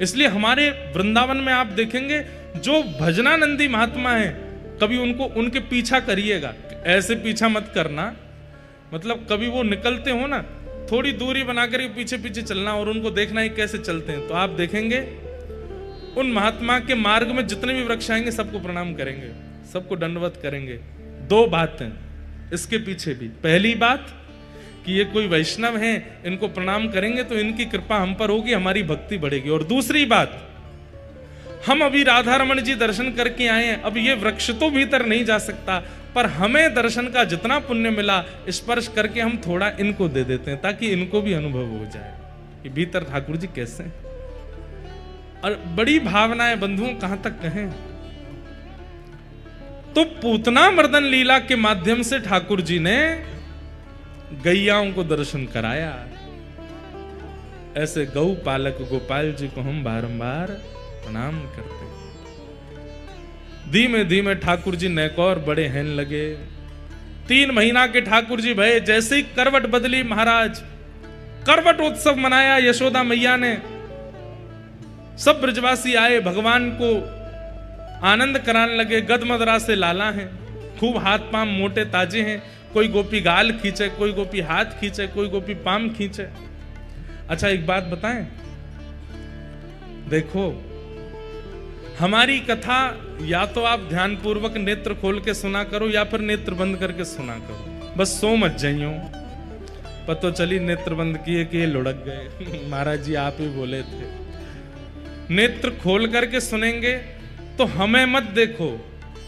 इसलिए हमारे वृंदावन में आप देखेंगे जो भजनानंदी महात्मा हैं, कभी उनको उनके पीछा करिएगा, ऐसे पीछा मत करना, मतलब कभी वो निकलते हो ना, थोड़ी दूरी बनाकर पीछे पीछे चलना और उनको देखना ही कैसे चलते हैं, तो आप देखेंगे उन महात्मा के मार्ग में जितने भी वृक्ष आएंगे सबको प्रणाम करेंगे, सबको दंडवत करेंगे। दो बातें इसके पीछे भी, पहली बात कि ये कोई वैष्णव हैं, इनको प्रणाम करेंगे तो इनकी कृपा हम पर होगी, हमारी भक्ति बढ़ेगी। और दूसरी बात, हम अभी राधा रमन जी दर्शन करके आए हैं, अब ये वृक्ष तो भीतर नहीं जा सकता, पर हमें दर्शन का जितना पुण्य मिला स्पर्श करके हम थोड़ा इनको दे देते हैं, ताकि इनको भी अनुभव हो जाए कि भीतर ठाकुर जी कैसे हैं। और बड़ी भावना है बंधुओं, कहां तक कहें। तो पूतना मर्दन लीला के माध्यम से ठाकुर जी ने गैयाओं को दर्शन कराया। ऐसे गौ पालक गोपाल जी को हम बारंबार प्रणाम करते। धीमे धीमे ठाकुर जी नैकौर बड़े हैन लगे। 3 महीना के ठाकुर जी भये, जैसे ही करवट बदली महाराज, करवट उत्सव मनाया यशोदा मैया ने, सब ब्रजवासी आए, भगवान को आनंद कराने लगे। गदमदरा से लाला हैं, खूब हाथ पांव मोटे ताजे हैं, कोई गोपी गाल खींचे, कोई गोपी हाथ खींचे, कोई गोपी पाम खींचे। अच्छा एक बात बताएं, देखो हमारी कथा या तो आप ध्यान पूर्वक नेत्र खोल के सुना करो या फिर नेत्र बंद करके सुना करो, बस सो मत जाइयो। पतो चली नेत्र बंद किए कि लुढ़क गए। महाराज जी आप ही बोले थे। नेत्र खोल करके सुनेंगे तो हमें मत देखो,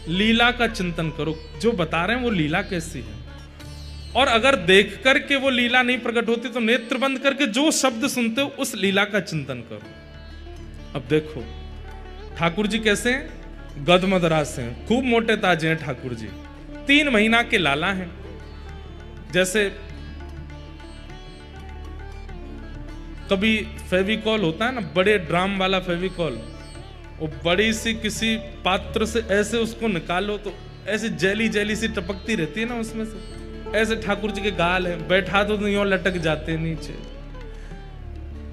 लीला का चिंतन करो, जो बता रहे हैं वो लीला कैसी है। और अगर देख करके वो लीला नहीं प्रकट होती तो नेत्र बंद करके जो शब्द सुनते हो उस लीला का चिंतन करो। अब देखो ठाकुर जी कैसे हैं, गदमदरास हैं, खूब मोटे ताजे हैं ठाकुर जी, 3 महीना के लाला हैं। जैसे कभी फेविकॉल होता है ना, बड़े ड्राम वाला फेविकॉल, वो बड़ी सी किसी पात्र से ऐसे उसको निकालो तो ऐसे जेली जेली सी टपकती रहती है ना उसमें से, ऐसे ठाकुर जी के गाल है, बैठा दो तो यूं लटक जाते हैं नीचे।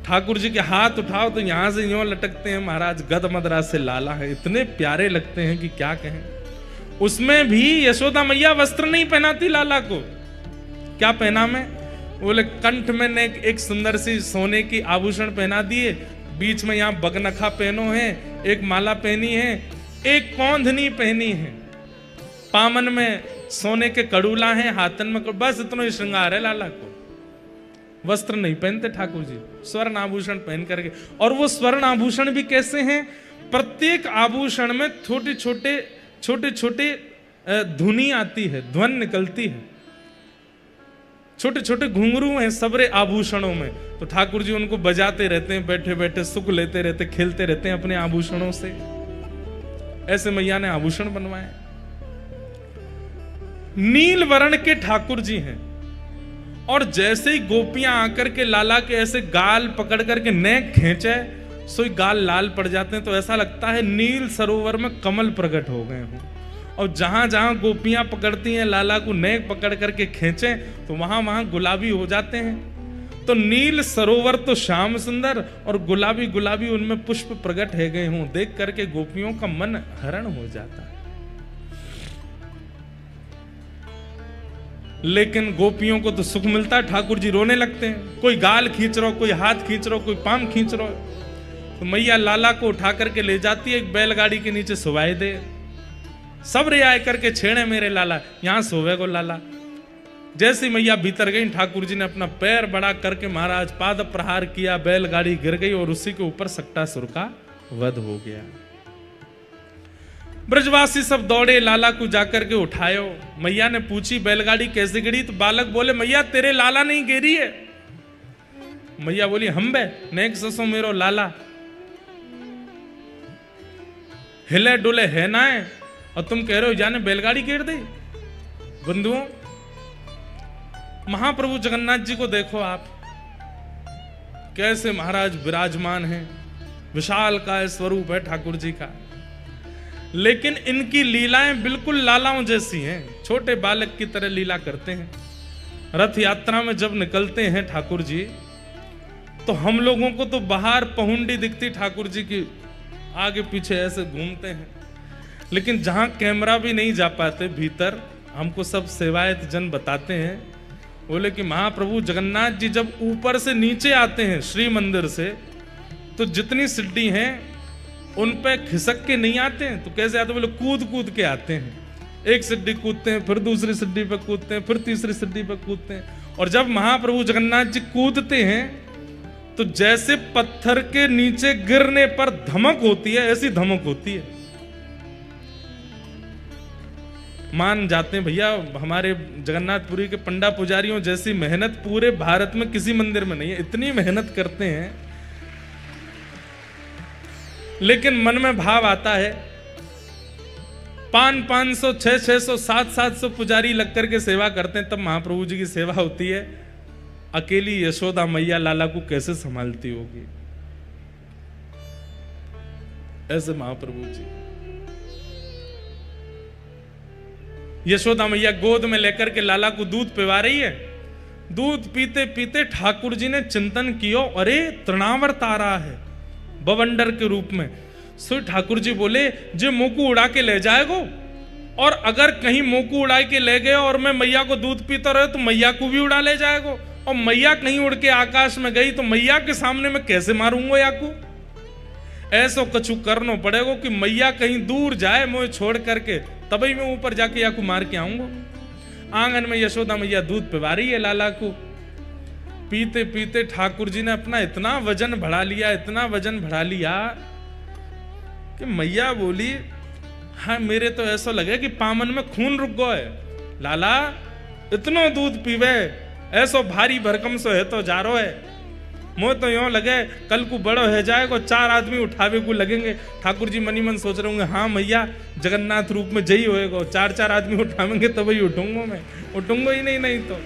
ठाकुर जी के हाथ उठाओ तो यहां से यूं लटकते हैं। महाराज गदमदरा से लाला है, इतने प्यारे लगते हैं कि क्या कहें। उसमें भी यशोदा मैया वस्त्र नहीं पहनाती लाला को। क्या पहना में, बोले कंठ में ने एक सुंदर सी सोने की आभूषण पहना दिए, बीच में यहाँ बगनखा पहनो है, एक माला पहनी है, एक कौंधनी पहनी है, पामन में सोने के कड़ूला हैं, हाथन में बस इतना ही श्रृंगार है लाला को। वस्त्र नहीं पहनते ठाकुर जी, स्वर्ण आभूषण पहन करके। और वो स्वर्ण आभूषण भी कैसे हैं, प्रत्येक आभूषण में छोटे छोटे धुनी आती है, ध्वन निकलती है, छोटे छोटे घुंघरू हैं सबरे आभूषणों में। तो ठाकुर जी उनको बजाते रहते हैं, बैठे बैठे सुख लेते रहते, खेलते रहते हैं अपने आभूषणों से। ऐसे मैया ने आभूषण बनवाए। नील वर्ण के ठाकुर जी हैं, और जैसे ही गोपियां आकर के लाला के ऐसे गाल पकड़ करके नेक खींचे, सो गाल लाल पड़ जाते हैं, तो ऐसा लगता है नील सरोवर में कमल प्रकट हो गए हों। और जहां जहां गोपियां पकड़ती हैं लाला को, नेक पकड़ करके खींचे तो वहां वहां गुलाबी हो जाते हैं। तो नील सरोवर तो श्याम सुंदर, और गुलाबी गुलाबी उनमें पुष्प प्रकट है गए हों, देख करके गोपियों का मन हरण हो जाता है। लेकिन गोपियों को तो सुख मिलता है, ठाकुर जी रोने लगते हैं। कोई गाल खींच रहा हो, कोई हाथ खींच रहा हो, कोई पाम खींच रहा हो। तो मैया लाला को उठा करके ले जाती है, एक बैलगाड़ी के नीचे सुवाए दे। सब रे आए करके छेड़े मेरे लाला, यहां सोवे को लाला। जैसी मैया भीतर गई, ठाकुर जी ने अपना पैर बड़ा करके महाराज पाद प्रहार किया, बैलगाड़ी गिर गई और उसी के ऊपर सक्टासुर का वध हो गया। ब्रजवासी सब दौड़े, लाला को जाकर के उठायो। मैया ने पूछी बैलगाड़ी कैसे गिरी, तो बालक बोले मैया तेरे लाला नहीं गिरी है। मैया बोली हम बे नेक ससो मेरो लाला हिले डुले है ना है, और तुम कह रहे हो जाने बैलगाड़ी गिर दी। बंधुओं, महाप्रभु जगन्नाथ जी को देखो आप, कैसे महाराज विराजमान हैं, विशाल का स्वरूप है ठाकुर जी का। लेकिन इनकी लीलाएं बिल्कुल लालाओं जैसी हैं, छोटे बालक की तरह लीला करते हैं। रथ यात्रा में जब निकलते हैं ठाकुर जी, तो हम लोगों को तो बाहर पहुंडी दिखती ठाकुर जी की, आगे पीछे ऐसे घूमते हैं, लेकिन जहां कैमरा भी नहीं जा पाते भीतर, हमको सब सेवायत जन बताते हैं, बोले कि महाप्रभु जगन्नाथ जी जब ऊपर से नीचे आते हैं श्री मंदिर से, तो जितनी सीढ़ी हैं उन पे खिसक के नहीं आते हैं। तो कैसे आते? बोले कूद कूद के आते हैं। एक सीढ़ी कूदते हैं, फिर दूसरी सीढ़ी पे कूदते हैं, फिर तीसरी सीढ़ी पे कूदते हैं। और जब महाप्रभु जगन्नाथ जी कूदते हैं तो जैसे पत्थर के नीचे गिरने पर धमक होती है, ऐसी धमक होती है। मान जाते हैं भैया, हमारे जगन्नाथपुरी के पंडा पुजारियों जैसी मेहनत पूरे भारत में किसी मंदिर में नहीं है। इतनी मेहनत करते हैं, लेकिन मन में भाव आता है 500, 600, 700 पुजारी लग करके सेवा करते हैं, तब महाप्रभु जी की सेवा होती है। अकेली यशोदा मैया लाला को कैसे संभालती होगी? ऐसे महाप्रभु जी, यशोदा मैया गोद में लेकर के लाला को दूध पिला रही है। दूध पीते पीते ठाकुर जी ने चिंतन किया, अरे तृणावर्त आ रहा है बवंडर के रूप में। सो ठाकुर जी बोले, जे मोकू उड़ा के ले जाएगो, और अगर कहीं मोकू उड़ा के ले गए और मैं मैया को दूध पीता रहे तो मैया को भी उड़ा ले जाएगो, और मैया कहीं उड़ के आकाश में गई तो मैया के सामने मैं कैसे मारूंगा याकू? ऐसो कछु करना पड़ेगा कि मैया कहीं दूर जाए मुझे छोड़ करके, तभी मैं ऊपर जाके याकू मार के आऊंगा। आंगन में यशोदा मैया दूध पिला रही है लाला को। पीते पीते ठाकुर जी ने अपना इतना वजन बढ़ा लिया, इतना वजन बढ़ा लिया कि मैया बोली, हाँ मेरे तो ऐसा लगे कि पामन में खून रुक गो है। लाला इतना दूध पीवे, ऐसो भारी भरकम सो है तो जारो है। मोह तो यूं लगे कल को बड़ो है जाएगा, 4 आदमी उठावे को लगेंगे। ठाकुर जी मनी मन सोच रहे होंगे, हाँ मैया जगन्नाथ रूप में जई होएगा, 4 आदमी उठावेंगे तभी उठूंगा मैं, उठूंगा ही नहीं तो।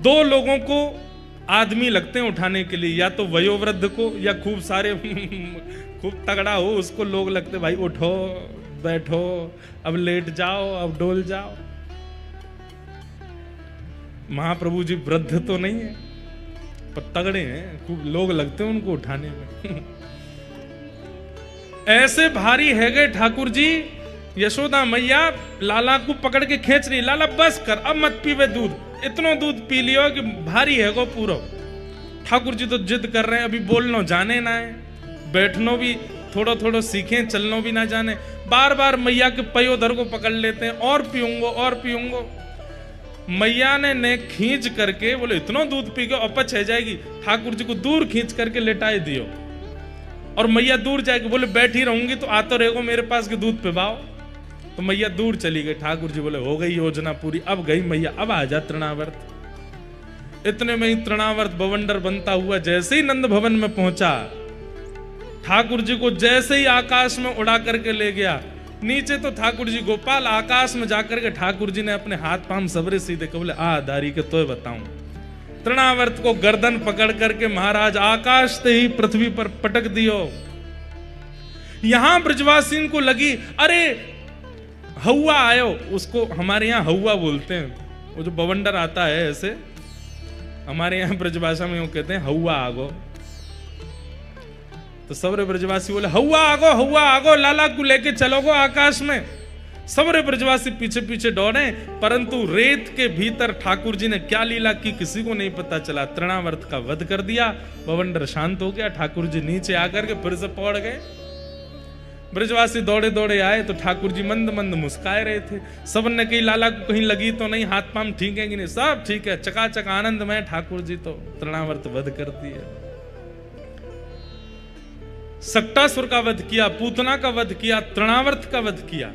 2 लोगों को आदमी लगते हैं उठाने के लिए, या तो वयोवृद्ध को या खूब सारे खूब तगड़ा हो उसको लोग लगते, भाई उठो बैठो, अब लेट जाओ, अब डोल जाओ। महाप्रभु जी वृद्ध तो नहीं है पर तगड़े हैं, खूब लोग लगते हैं उनको उठाने में। ऐसे भारी है गए ठाकुर जी। यशोदा मैया लाला को पकड़ के खींच रही, लाला बस कर, अब मत पीवे दूध, इतना दूध पी लियो कि भारी है गो पूरा। ठाकुर जी तो जिद कर रहे हैं, अभी बोलना जाने ना है, बैठनो भी थोड़ा थोड़ा सीखें, चलनो भी ना जाने। बार बार मैया के पयोधर को पकड़ लेते हैं, और पीऊंगो और पीऊंगो। मैया ने खींच करके बोले, इतना दूध पी के अपच है जाएगी। ठाकुर जी को दूर खींच करके लेटाए दियो, और मैया दूर जाएगी। बोले बैठी रहूंगी तो आते रहेगो मेरे पास के दूध पिबाओ। तो मैया दूर चली गई। ठाकुर जी बोले, हो गई योजना पूरी, अब गई मैया, अब आ जा तृणावर्त। इतने में ही तृणावर्त बवंडर बनता हुआ जैसे ही नंद भवन में पहुंचा, ठाकुर जी को जैसे ही आकाश में उड़ा करके ले गया। नीचे तो ठाकुर जी गोपाल, आकाश में जाकर के ठाकुर जी ने अपने हाथ पांव सबरे सीधे के बोले, आ दारी के तो बताऊं। तृणावर्त को गर्दन पकड़ करके महाराज आकाश से ही पृथ्वी पर पटक दियो। यहां ब्रजवासियों को लगी, अरे हौआ आयो, उसको हमारे यहाँ हौआ बोलते हैं, वो जो बवंडर आता है ऐसे, हमारे यहाँ ब्रजभाषा में वो कहते हैं हौआ आगो। तो सबरे ब्रजवासी बोले, हौआ आगो, लाला को लेके चलोगो आकाश में। सबरे ब्रजवासी पीछे पीछे दौड़े, परंतु रेत के भीतर ठाकुर जी ने क्या लीला की किसी को नहीं पता चला। तृणावर्त का वध कर दिया, बवंडर शांत हो गया। ठाकुर जी नीचे आकर के फिर से पौड़ गए। ब्रजवासी दौड़े दौड़े आए तो ठाकुर जी मंद मंद मुस्काए रहे थे। सबने कही लाला को कहीं लगी तो नहीं, हाथ पांव ठीक है कि नहीं? सब ठीक है, चकाचक आनंद में ठाकुर जी तो तृणावर्त वध करती है। सक्टासुर का वध किया, पूतना का वध किया, तृणावर्त का वध किया।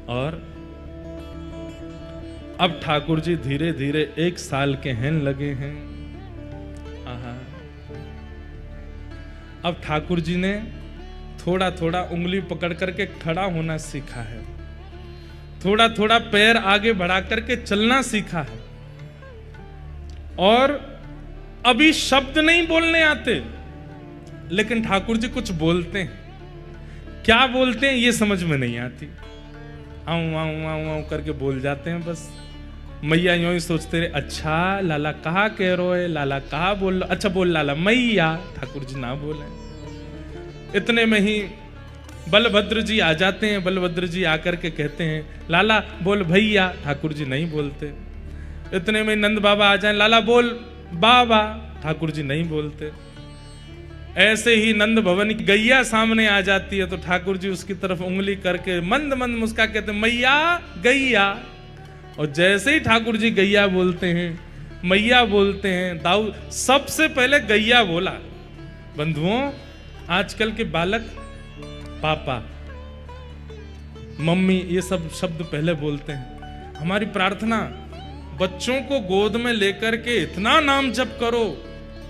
और अब ठाकुर जी धीरे धीरे 1 साल के हैं लगे हैं। अब ठाकुर जी ने थोड़ा थोड़ा उंगली पकड़ करके खड़ा होना सीखा है, थोड़ा थोड़ा पैर आगे बढ़ा करके चलना सीखा है, और अभी शब्द नहीं बोलने आते, लेकिन ठाकुर जी कुछ बोलते हैं। क्या बोलते हैं ये समझ में नहीं आती, आऊं आऊं आऊं आऊं करके बोल जाते हैं बस। मैया यूं ही सोचते रहे, अच्छा लाला कहा कह रो है, लाला कहा बोल लो, अच्छा बोल लाला मैया। ठाकुर जी ना बोले। इतने में ही बलभद्र जी आ जाते हैं। बलभद्र जी आकर के कहते हैं, लाला बोल भैया। ठाकुर जी नहीं बोलते। इतने में नंद बाबा आ जाए, लाला बोल बाबा। ठाकुर जी नहीं बोलते। ऐसे ही नंद भवन की गैया सामने आ जाती है तो ठाकुर जी उसकी तरफ उंगली करके मंद मंद मुस्का कहते, मैया गैया। और जैसे ही ठाकुर जी गैया बोलते हैं, मैया बोलते हैं, दाऊद सबसे पहले गैया बोला। बंधुओं, आजकल के बालक पापा मम्मी ये सब शब्द पहले बोलते हैं। हमारी प्रार्थना, बच्चों को गोद में लेकर के इतना नाम जप करो।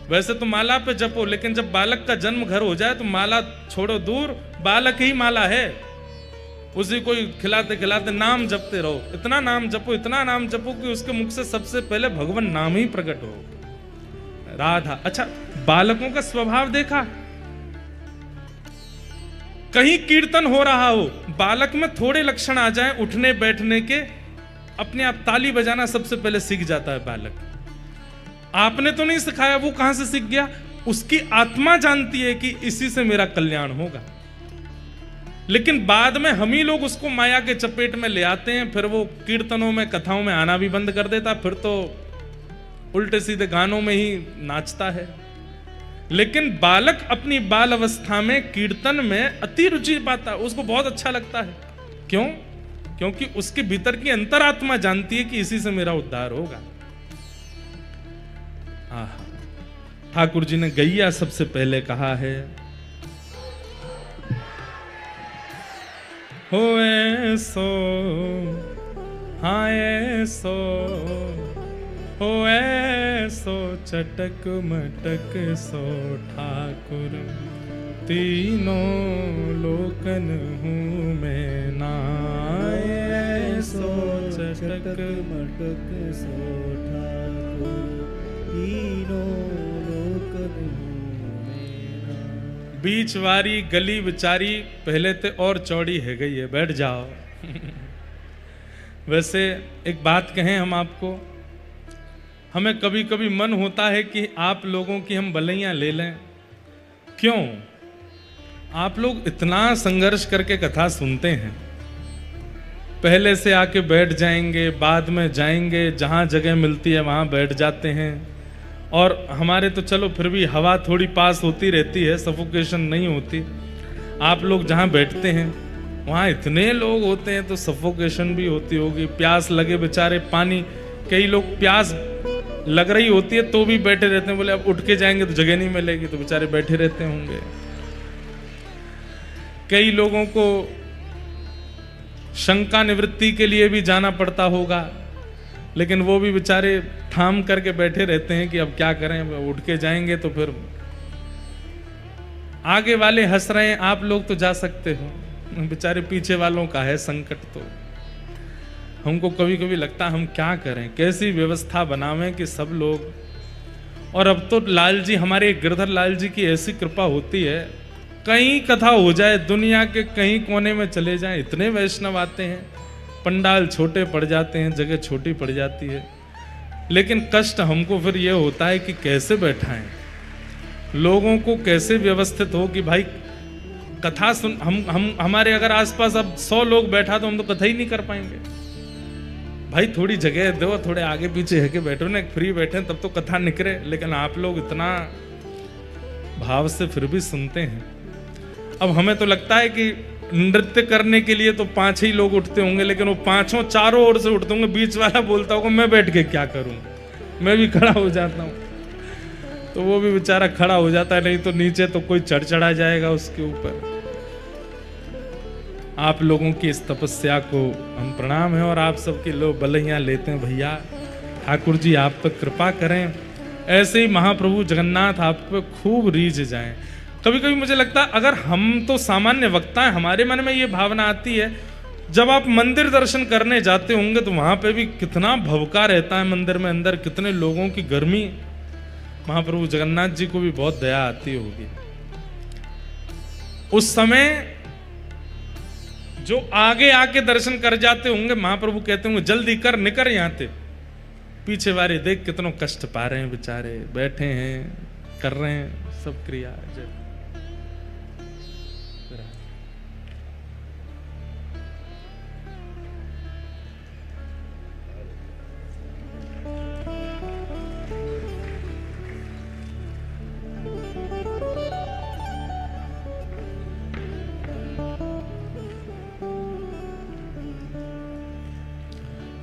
वैसे तो माला पे जपो, लेकिन जब बालक का जन्म घर हो जाए तो माला छोड़ो दूर, बालक ही माला है। उसी को खिलाते खिलाते नाम जपते रहो। इतना नाम जपो, इतना नाम जपो कि उसके मुख से सबसे पहले भगवान नाम ही प्रकट हो। राधा। अच्छा, बालकों का स्वभाव देखा, कहीं कीर्तन हो रहा हो, बालक में थोड़े लक्षण आ जाएं उठने बैठने के, अपने आप ताली बजाना सबसे पहले सीख जाता है बालक। आपने तो नहीं सिखाया, वो कहां से सीख गया? उसकी आत्मा जानती है कि इसी से मेरा कल्याण होगा। लेकिन बाद में हम ही लोग उसको माया के चपेट में ले आते हैं, फिर वो कीर्तनों में कथाओं में आना भी बंद कर देता, फिर तो उल्टे सीधे गानों में ही नाचता है। लेकिन बालक अपनी बाल अवस्था में कीर्तन में अति रुचि पाता, उसको बहुत अच्छा लगता है। क्यों? क्योंकि उसके भीतर की अंतरात्मा जानती है कि इसी से मेरा उद्धार होगा। ठाकुर जी ने गैया सबसे पहले कहा है। होए सो हाय सो, होए सो चटक मटक सो ठाकुर, तीनों लोकन हूँ मैं नाए। सो चटक मटक सो ठाकुर, तीनों लोकन हूँ मैं नाए। बीच वारी गली बिचारी पहले ते और चौड़ी है गई है, बैठ जाओ। वैसे एक बात कहें हम आपको, हमें कभी कभी मन होता है कि आप लोगों की हम भलाइयां ले लें। क्यों? आप लोग इतना संघर्ष करके कथा सुनते हैं, पहले से आके बैठ जाएंगे, बाद में जाएंगे, जहां जगह मिलती है वहां बैठ जाते हैं। और हमारे तो चलो फिर भी हवा थोड़ी पास होती रहती है, सफोकेशन नहीं होती। आप लोग जहां बैठते हैं वहां इतने लोग होते हैं तो सफोकेशन भी होती होगी। प्यास लगे बेचारे, पानी, कई लोग प्यास लग रही होती है तो भी बैठे रहते हैं, बोले अब उठ के जाएंगे तो जगह नहीं मिलेगी, तो बेचारे बैठे रहते होंगे। कई लोगों को शंका निवृत्ति के लिए भी जाना पड़ता होगा, लेकिन वो भी बेचारे थाम करके बैठे रहते हैं कि अब क्या करें, उठ के जाएंगे तो फिर आगे वाले हंस रहे हैं, आप लोग तो जा सकते हो, बेचारे पीछे वालों का है संकट। तो हमको कभी कभी लगता है हम क्या करें, कैसी व्यवस्था बनावें कि सब लोग। और अब तो लाल जी, हमारे गिरधर लाल जी की ऐसी कृपा होती है, कहीं कथा हो जाए, दुनिया के कहीं कोने में चले जाएं, इतने वैष्णव आते हैं, पंडाल छोटे पड़ जाते हैं, जगह छोटी पड़ जाती है। लेकिन कष्ट हमको फिर ये होता है कि कैसे बैठाएं लोगों को, कैसे व्यवस्थित हो कि भाई कथा सुन। हम हमारे अगर आसपास अब 100 लोग बैठा तो हम तो कथा ही नहीं कर पाएंगे। भाई थोड़ी जगह दो, थोड़े आगे पीछे है कि बैठो ना, फ्री बैठे तब तो कथा निकले। लेकिन आप लोग इतना भाव से फिर भी सुनते हैं। अब हमें तो लगता है कि नृत्य करने के लिए तो 5 ही लोग उठते होंगे, लेकिन वो 5 चारों ओर से उठते होंगे, बीच वाला बोलता होगा मैं बैठ के क्या करूं, मैं भी खड़ा हो जाता हूं। तो वो भी बेचारा खड़ा हो जाता है, नहीं तो नीचे तो कोई चढ़ा जाएगा उसके ऊपर। आप लोगों की इस तपस्या को हम प्रणाम है और आप सबके लोग भलाइयां लेते हैं। भैया ठाकुर जी आप पर कृपा करें, ऐसे ही महाप्रभु जगन्नाथ आप पे खूब रीझ जाएं। कभी कभी मुझे लगता है अगर हम तो सामान्य वक्ता हैं, हमारे मन में ये भावना आती है, जब आप मंदिर दर्शन करने जाते होंगे तो वहां पे भी कितना भवका रहता है मंदिर में अंदर, कितने लोगों की गर्मी। महाप्रभु जगन्नाथ जी को भी बहुत दया आती होगी। उस समय जो आगे आके दर्शन कर जाते होंगे, महाप्रभु कहते होंगे जल्दी कर, निकर यहां से, पीछे वाले देख कितनों कष्ट पा रहे हैं बेचारे, बैठे हैं, कर रहे हैं सब क्रिया।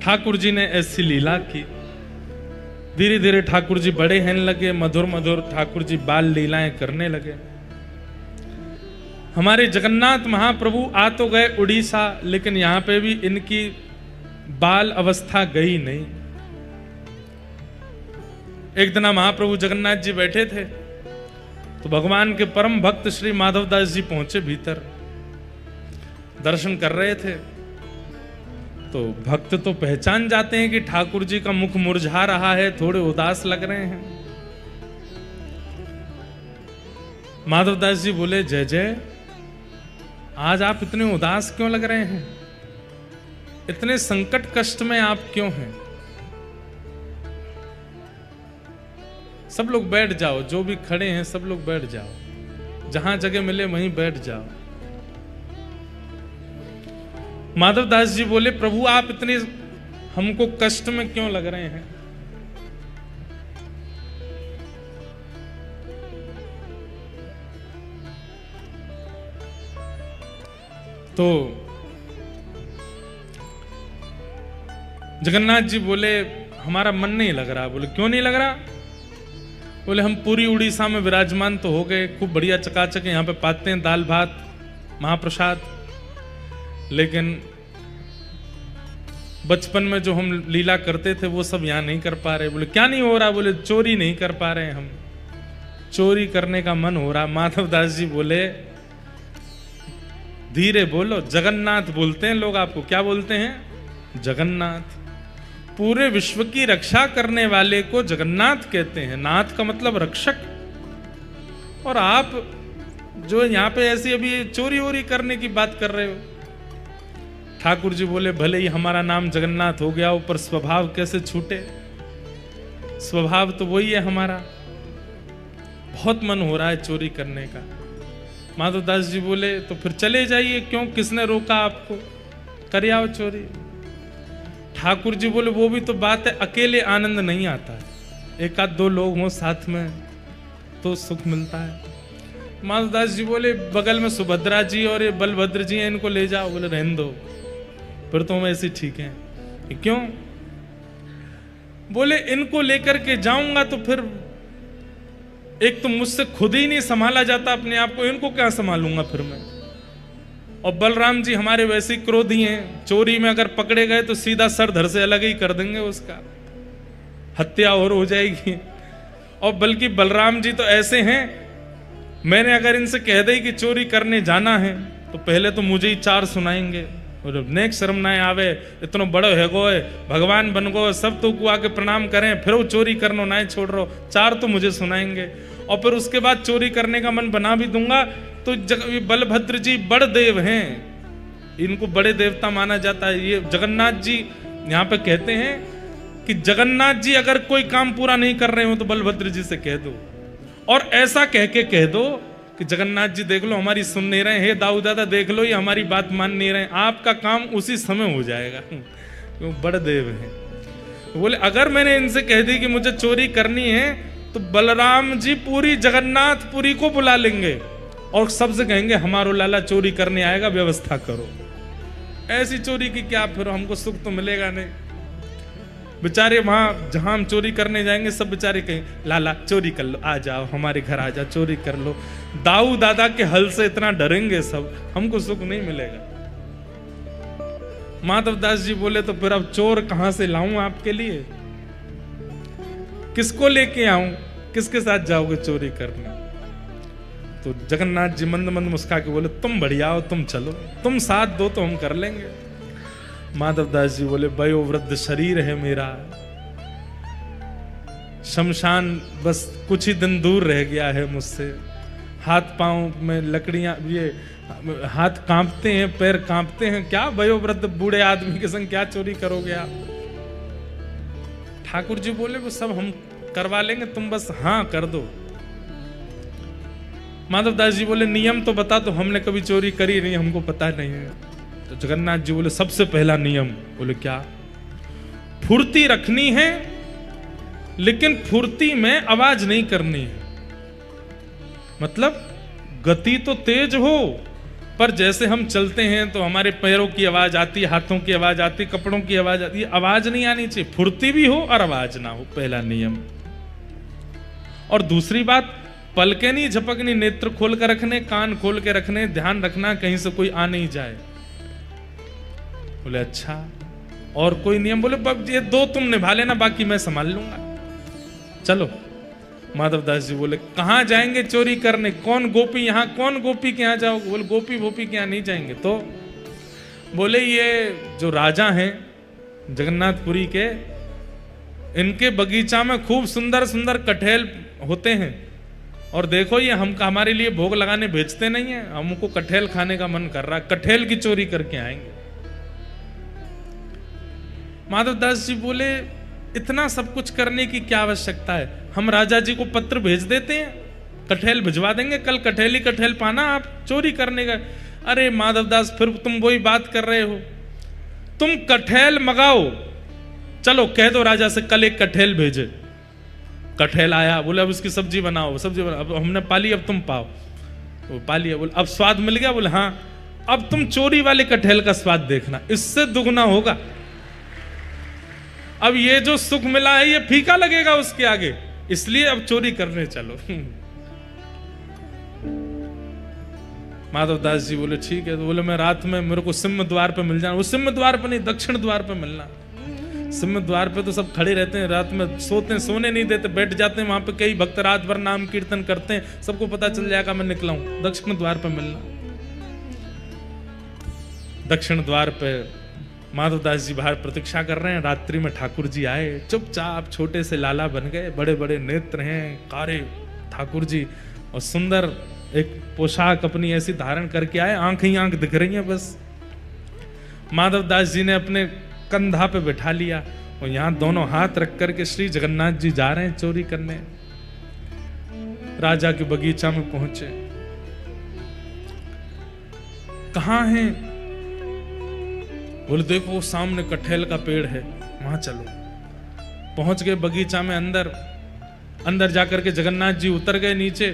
ठाकुर जी ने ऐसी लीला की, धीरे धीरे ठाकुर जी बड़े होने लगे, मधुर मधुर ठाकुर जी बाल लीलाएं करने लगे। हमारे जगन्नाथ महाप्रभु आ तो गए उड़ीसा, लेकिन यहां पे भी इनकी बाल अवस्था गई नहीं। एक दिन महाप्रभु जगन्नाथ जी बैठे थे तो भगवान के परम भक्त श्री माधवदास जी पहुंचे भीतर, दर्शन कर रहे थे। तो भक्त तो पहचान जाते हैं कि ठाकुर जी का मुख मुरझा रहा है, थोड़े उदास लग रहे हैं। माधवदास जी बोले, जय जय, आज आप इतने उदास क्यों लग रहे हैं? इतने संकट कष्ट में आप क्यों हैं? सब लोग बैठ जाओ, जो भी खड़े हैं सब लोग बैठ जाओ, जहां जगह मिले वहीं बैठ जाओ। माधवदास जी बोले, प्रभु आप इतने हमको कष्ट में क्यों लग रहे हैं? तो जगन्नाथ जी बोले, हमारा मन नहीं लग रहा। बोले, क्यों नहीं लग रहा? बोले, हम पूरी उड़ीसा में विराजमान तो हो गए, खूब बढ़िया चकाचक यहाँ पे पाते हैं दाल भात महाप्रसाद, लेकिन बचपन में जो हम लीला करते थे वो सब यहां नहीं कर पा रहे। बोले, क्या नहीं हो रहा? बोले, चोरी नहीं कर पा रहे, हम चोरी करने का मन हो रहा। माधवदास जी बोले, धीरे बोलो, जगन्नाथ बोलते हैं लोग आपको। क्या बोलते हैं? जगन्नाथ। पूरे विश्व की रक्षा करने वाले को जगन्नाथ कहते हैं। नाथ का मतलब रक्षक। और आप जो यहाँ पे ऐसी अभी चोरी वोरी करने की बात कर रहे हो। ठाकुर जी बोले, भले ही हमारा नाम जगन्नाथ हो गया हो, पर स्वभाव कैसे छूटे? स्वभाव तो वही है हमारा। बहुत मन हो रहा है चोरी करने का। माधवदास जी बोले, तो फिर चले जाइए, क्यों, किसने रोका आपको? कर आओ चोरी। ठाकुर जी बोले, वो भी तो बात है, अकेले आनंद नहीं आता है, एक आध दो लोग हों साथ में तो सुख मिलता है। माधवदास जी बोले, बगल में सुभद्रा जी और ये बलभद्र जी हैं, इनको ले जाओ। बोले, रहने दो, फिर तो हम ऐसे ठीक हैं। क्यों? बोले, इनको लेकर के जाऊंगा तो फिर एक तो मुझसे खुद ही नहीं संभाला जाता अपने आप को, इनको क्या संभालूंगा फिर मैं? और बलराम जी हमारे वैसे ही क्रोधी हैं, चोरी में अगर पकड़े गए तो सीधा सर धड़ से अलग ही कर देंगे, उसका हत्या और हो जाएगी। और बल्कि बलराम जी तो ऐसे हैं, मैंने अगर इनसे कह दी कि चोरी करने जाना है तो पहले तो मुझे ही चार सुनाएंगे, और नेक्स्ट शर्म ना आवे, इतना बड़ो है गो, भगवान बन गो, सब तो को आके प्रणाम करें, फिर वो चोरी करनो ना छोड़ रहो, चार तो मुझे सुनाएंगे। और फिर उसके बाद चोरी करने का मन बना भी दूंगा तो बलभद्र जी बड़ देव हैं, इनको बड़े देवता माना जाता है। ये जगन्नाथ जी यहाँ पे कहते हैं कि जगन्नाथ जी अगर कोई काम पूरा नहीं कर रहे हो तो बलभद्र जी से कह दो, और ऐसा कह के कह दो कि जगन्नाथ जी देख लो हमारी सुन नहीं रहे, हे दाऊ दादा देख लो ये हमारी बात मान नहीं रहे, आपका काम उसी समय हो जाएगा, क्यों बड़े देव हैं। बोले, अगर मैंने इनसे कह दी कि मुझे चोरी करनी है तो बलराम जी पूरी जगन्नाथपुरी को बुला लेंगे और सबसे कहेंगे हमारो लाला चोरी करने आएगा, व्यवस्था करो। ऐसी चोरी की क्या, फिर हमको सुख तो मिलेगा नहीं। बेचारे वहां जहां हम चोरी करने जाएंगे सब बेचारे कहें, लाला चोरी कर लो, आ जाओ हमारे घर आ जाओ, चोरी कर लो। दाऊ दादा के हल से इतना डरेंगे सब, हमको सुख नहीं मिलेगा। माधवदास जी बोले, तो फिर अब चोर कहां से लाऊं आपके लिए? किसको लेके आऊं? किसके साथ जाओगे चोरी करने? तो जगन्नाथ जी मंद मंद मुस्का के बोले, तुम बढ़िया हो, तुम चलो, तुम साथ दो तो हम कर लेंगे। माधवदास जी बोले, वयोवृद्ध शरीर है मेरा, शमशान बस कुछ ही दिन दूर रह गया है मुझसे, हाथ पांव में लकड़ियां, ये हाथ कांपते हैं, पैर कांपते हैं, क्या वयोवृद्ध बूढ़े आदमी के संग क्या चोरी करोगे आप? ठाकुर जी बोले वो सब हम करवा लेंगे, तुम बस हाँ कर दो। माधवदास जी बोले नियम तो बता दो, हमने कभी चोरी करी नहीं, हमको पता नहीं है। तो जगन्नाथ जी बोले सबसे पहला नियम, बोले क्या? फुर्ती रखनी है, लेकिन फुर्ती में आवाज नहीं करनी है। मतलब गति तो तेज हो, पर जैसे हम चलते हैं तो हमारे पैरों की आवाज आती है, हाथों की आवाज आती है, कपड़ों की आवाज आती है, आवाज नहीं आनी चाहिए। फुर्ती भी हो और आवाज ना हो, पहला नियम। और दूसरी बात, पलके नहीं झपकनी, नेत्र खोल कर रखने, कान खोल के रखने, ध्यान रखना कहीं से कोई आ नहीं जाए। बोले अच्छा, और कोई नियम? बोले ये दो तुम निभा लेना, बाकी मैं संभाल लूंगा। चलो। माधवदास जी बोले कहां जाएंगे चोरी करने? कौन गोपी, यहां कौन गोपी के यहां जाओगे? बोले गोपी वोपी के यहां नहीं जाएंगे। तो बोले ये जो राजा हैं जगन्नाथपुरी के, इनके बगीचा में खूब सुंदर सुंदर कटहल होते हैं, और देखो ये हमारे लिए भोग लगाने भेजते नहीं है, हमको कटहल खाने का मन कर रहा है, कटहल की चोरी करके आएंगे। माधवदास जी बोले इतना सब कुछ करने की क्या आवश्यकता है? हम राजा जी को पत्र भेज देते हैं, कटहल भिजवा देंगे, कल कटहल ही कटहल पाना, आप चोरी करने का। अरे माधवदास फिर तुम वही बात कर रहे हो, तुम कटहल मंगाओ, चलो कह दो राजा से कल एक कटहल भेजे। कटहल आया, बोले अब इसकी सब्जी बनाओ, सब्जी बनाओ, अब हमने पाली, अब तुम पाओ। वो पाली, बोले अब स्वाद मिल गया? बोले हाँ, अब तुम चोरी वाले कटहल का स्वाद देखना, इससे दुगना होगा। अब ये जो सुख मिला है ये फीका लगेगा उसके आगे, इसलिए अब चोरी करने चलो। माधवदास जी बोले ठीक है। तो बोले मैं रात में मेरे को सिंह द्वार पे मिल जाना। वो सिंह द्वार पे नहीं, दक्षिण द्वार पे मिलना। सिंह द्वार पे तो सब खड़े रहते हैं, रात में सोते हैं, सोने नहीं देते, बैठ जाते हैं वहां पे। कई भक्त रात भर नाम कीर्तन करते हैं, सबको पता चल जाएगा मैं निकला हूं। दक्षिण द्वार पे मिलना। दक्षिण द्वार पे माधवदास जी बाहर प्रतीक्षा कर रहे हैं। रात्रि में ठाकुर जी आए, चुपचाप छोटे से लाला बन गए, बड़े बड़े नेत्र हैं, कारे ठाकुर जी, और सुंदर एक पोशाक अपनी ऐसी धारण करके आए, आंख ही आंख दिख रही है बस। माधवदास जी ने अपने कंधा पे बैठा लिया, और यहां दोनों हाथ रख करके श्री जगन्नाथ जी जा रहे हैं चोरी करने। राजा के बगीचा में पहुंचे। कहां हैं? बोले देखो वो सामने कटहल का पेड़ है, वहां चलो। पहुंच गए बगीचा में, अंदर जाकर के जगन्नाथ जी उतर गए नीचे।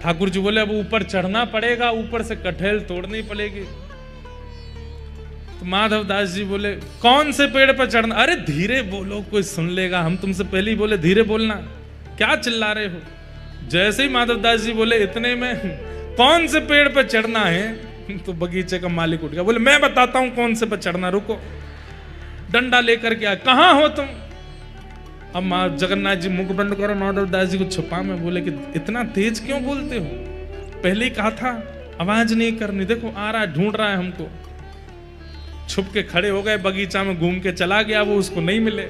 ठाकुर जी बोले अब ऊपर चढ़ना पड़ेगा, ऊपर से कटहल तोड़नी पड़ेगी। तो माधवदास जी बोले कौन से पेड़ पर चढ़ना? अरे धीरे बोलो, कोई सुन लेगा, हम तुमसे पहले ही बोले धीरे बोलना, क्या चिल्ला रहे हो? जैसे ही माधवदास जी बोले इतने में कौन से पेड़ पर चढ़ना है, तो बगीचे का मालिक उठ गया। बोले मैं बताता हूं कौन से पर चढ़ना, रुको। डंडा लेकर के आया, कहां हो तुम? अब जगन्नाथ जी मुख बंद करो, माधवदास जी को छुपा में बोले कि इतना तेज क्यों बोलते हो? पहले ही कहा था आवाज नहीं करनी, देखो आ रहा है, ढूंढ रहा है हमको। छुप के खड़े हो गए, बगीचा में घूम के चला गया, वो उसको नहीं मिले।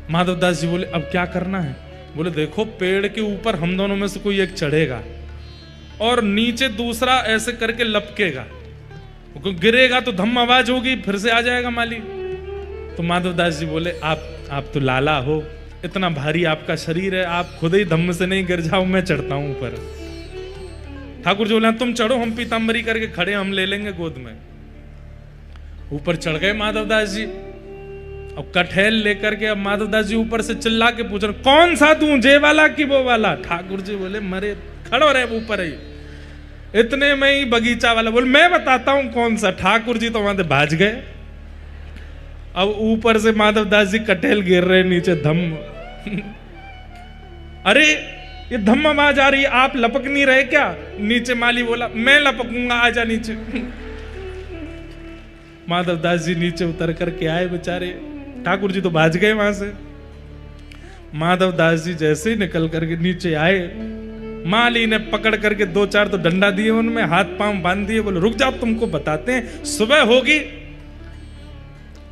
माधवदास जी बोले अब क्या करना है? बोले देखो पेड़ के ऊपर हम दोनों में से कोई एक चढ़ेगा, और नीचे दूसरा ऐसे करके लपकेगा, गिरेगा तो धम आवाज होगी, फिर से आ जाएगा माली। तो माधवदास जी बोले आप तो लाला हो, इतना भारी आपका शरीर है, आप खुद ही धम्म से नहीं गिर जाओ, मैं चढ़ता हूं ऊपर। ठाकुर जी बोले तुम चढ़ो, हम पीताम्बरी करके खड़े, हम ले लेंगे गोद में। ऊपर चढ़ गए माधवदास जी। अब कटहल लेकर के अब माधवदास जी ऊपर से चिल्ला के पूछ रहे कौन सा दूं, जे वाला कि वो वाला? ठाकुर जी बोले मरे खड़ो रहे ऊपर ही। इतने में ही बगीचा वाला बोले मैं बताता हूं कौन सा। ठाकुर जी तो वहां से भाज गए। अब ऊपर से माधवदास जी कटहल गिर रहे नीचे, धम्म। अरे ये धम्म आवाज आ रही है, आप लपक नहीं रहे क्या? नीचे माली बोला मैं लपकूंगा, आजा नीचे। माधवदास जी नीचे उतर करके आए बेचारे, ठाकुर जी तो भाज गए वहां से। माधवदास जी जैसे ही निकल करके नीचे आए, माली ने पकड़ करके 2-4 तो डंडा दिए, उनमें हाथ पांव बांध दिए, बोले रुक जाओ तुमको बताते हैं, सुबह होगी।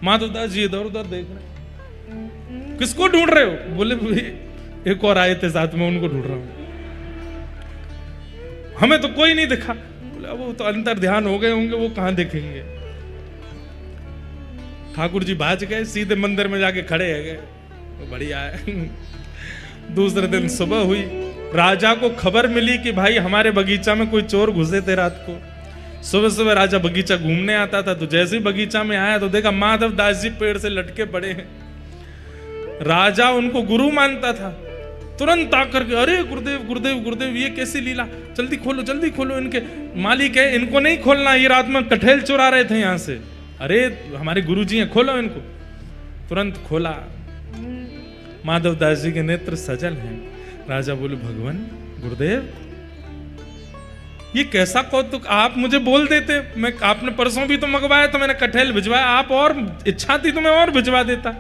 माधवदास जी इधर उधर देख रहे, किसको ढूंढ रहे हो? बोले एक और आए थे साथ में, उनको ढूंढ रहा हूं, हमें तो कोई नहीं दिखा। बोले वो तो अंतर ध्यान हो गए होंगे, वो कहां देखेंगे। ठाकुर जी भाज गए, सीधे मंदिर में जाके खड़े है गए, तो बढ़िया है। दूसरे दिन सुबह हुई, राजा को खबर मिली कि भाई हमारे बगीचा में कोई चोर घुसे थे रात को। सुबह सुबह राजा बगीचा घूमने आता था, तो जैसे ही बगीचा में आया तो देखा माधव दास जी पेड़ से लटके पड़े हैं। राजा उनको गुरु मानता था, तुरंत आकर के अरे गुरुदेव गुरुदेव गुरुदेव ये कैसी लीला, जल्दी खोलो, इनके मालिक है, इनको नहीं खोलना, ये रात में कटहल चुरा रहे थे यहां से। अरे हमारे गुरुजी हैं, खोलो इनको। तुरंत खोला, माधव दास जी के नेत्र सजल हैं। राजा बोले भगवान गुरुदेव ये कैसा कौतुक, आप मुझे बोल देते, मैं आपने परसों भी तो मंगवाया तो मैंने कटहल भिजवाया, आप और इच्छा थी तो मैं और भिजवा देता।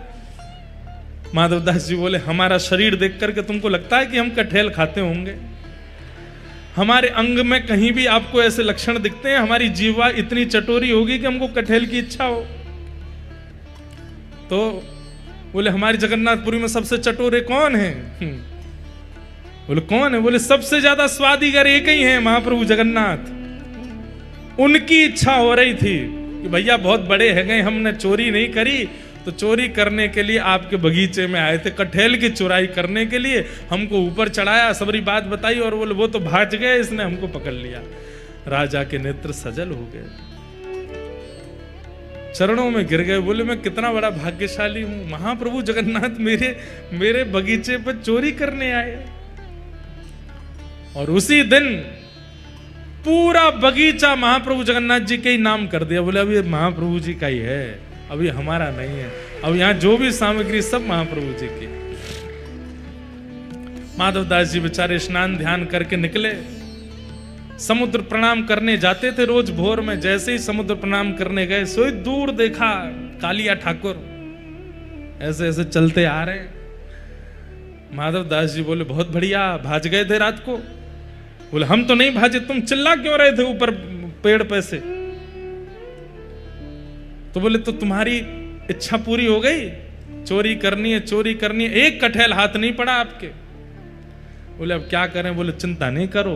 माधव दास जी बोले हमारा शरीर देख करके तुमको लगता है कि हम कटहल खाते होंगे? हमारे अंग में कहीं भी आपको ऐसे लक्षण दिखते हैं? हमारी जीवा इतनी चटोरी होगी कि हमको कटहल की इच्छा हो? तो बोले हमारी जगन्नाथपुरी में सबसे चटोरे कौन हैं? बोले कौन है? बोले सबसे ज्यादा स्वादिगर एक ही है, महाप्रभु जगन्नाथ। उनकी इच्छा हो रही थी कि भैया बहुत बड़े हैं गए, हमने चोरी नहीं करी, तो चोरी करने के लिए आपके बगीचे में आए थे, कटहल की चुराई करने के लिए हमको ऊपर चढ़ाया, सबरी बात बताई और बोले वो तो भाग गए, इसने हमको पकड़ लिया। राजा के नेत्र सजल हो गए, चरणों में गिर गए, बोले मैं कितना बड़ा भाग्यशाली हूं, महाप्रभु जगन्नाथ मेरे बगीचे पर चोरी करने आए। और उसी दिन पूरा बगीचा महाप्रभु जगन्नाथ जी के ही नाम कर दिया। बोले अब ये महाप्रभु जी का ही है, अभी हमारा नहीं है, अब यहां जो भी सामग्री सब महाप्रभु जी की। माधव दास जी बेचारे स्नान ध्यान करके निकले, समुद्र प्रणाम करने जाते थे रोज भोर में। जैसे ही समुद्र प्रणाम करने गए, सोई दूर देखा कालिया ठाकुर ऐसे ऐसे चलते आ रहे हैं। माधव दास जी बोले बहुत बढ़िया, भाज गए थे रात को? बोले हम तो नहीं भाजे, तुम चिल्ला क्यों रहे थे ऊपर पेड़ पे से? तो बोले तो तुम्हारी इच्छा पूरी हो गई, चोरी करनी है, चोरी करनी है, एक कटहल हाथ नहीं पड़ा आपके। बोले अब क्या करें? बोले चिंता नहीं करो,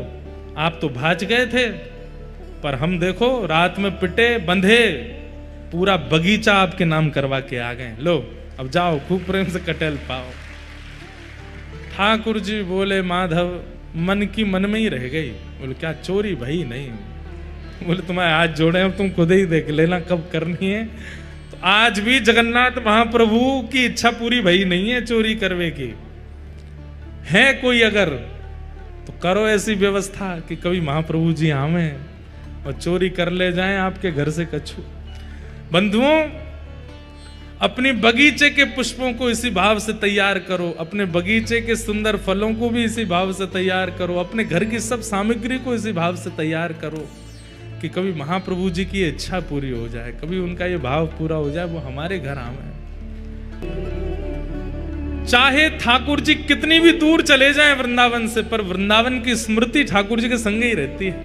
आप तो भाज गए थे, पर हम देखो रात में पिटे बंधे पूरा बगीचा आपके नाम करवा के आ गए, लो अब जाओ खूब प्रेम से कटहल पाओ। ठाकुर जी बोले माधव मन की मन में ही रह गई। बोले क्या चोरी भाई नहीं? बोले तुम्हारे हाथ जोड़े, तुम खुद ही देख लेना कब करनी है। तो आज भी जगन्नाथ महाप्रभु की इच्छा पूरी भई नहीं है चोरी करने की। है कोई अगर तो करो ऐसी व्यवस्था कि कभी महाप्रभु जी आवे और चोरी कर ले जाएं आपके घर से कछु। बंधुओं, अपनी बगीचे के पुष्पों को इसी भाव से तैयार करो, अपने बगीचे के सुंदर फलों को भी इसी भाव से तैयार करो, अपने घर की सब सामग्री को इसी भाव से तैयार करो कि कभी महाप्रभु जी की इच्छा पूरी हो जाए, कभी उनका ये भाव पूरा हो जाए, वो हमारे घर आवे। चाहे ठाकुर जी कितनी भी दूर चले जाएं वृंदावन से, पर वृंदावन की स्मृति ठाकुर जी के संग ही रहती है।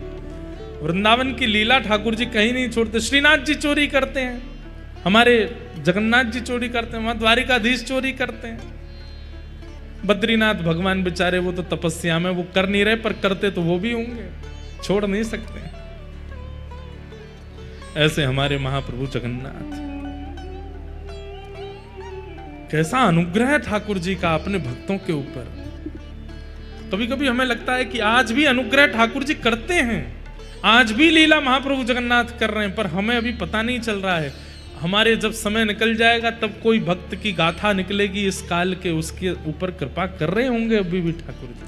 वृंदावन की लीला ठाकुर जी कहीं नहीं छोड़ते। श्रीनाथ जी चोरी करते हैं, हमारे जगन्नाथ जी चोरी करते हैं, वहां द्वारिकाधीश चोरी करते हैं। बद्रीनाथ भगवान बेचारे वो तो तपस्या में, वो कर नहीं रहे, पर करते तो वो भी होंगे, छोड़ नहीं सकते। ऐसे हमारे महाप्रभु जगन्नाथ, कैसा अनुग्रह है ठाकुर जी का अपने भक्तों के ऊपर। कभी कभी हमें लगता है कि आज भी अनुग्रह ठाकुर जी करते हैं, आज भी लीला महाप्रभु जगन्नाथ कर रहे हैं, पर हमें अभी पता नहीं चल रहा है। हमारे जब समय निकल जाएगा तब कोई भक्त की गाथा निकलेगी इस काल के, उसके ऊपर कृपा कर रहे होंगे अभी भी ठाकुर जी।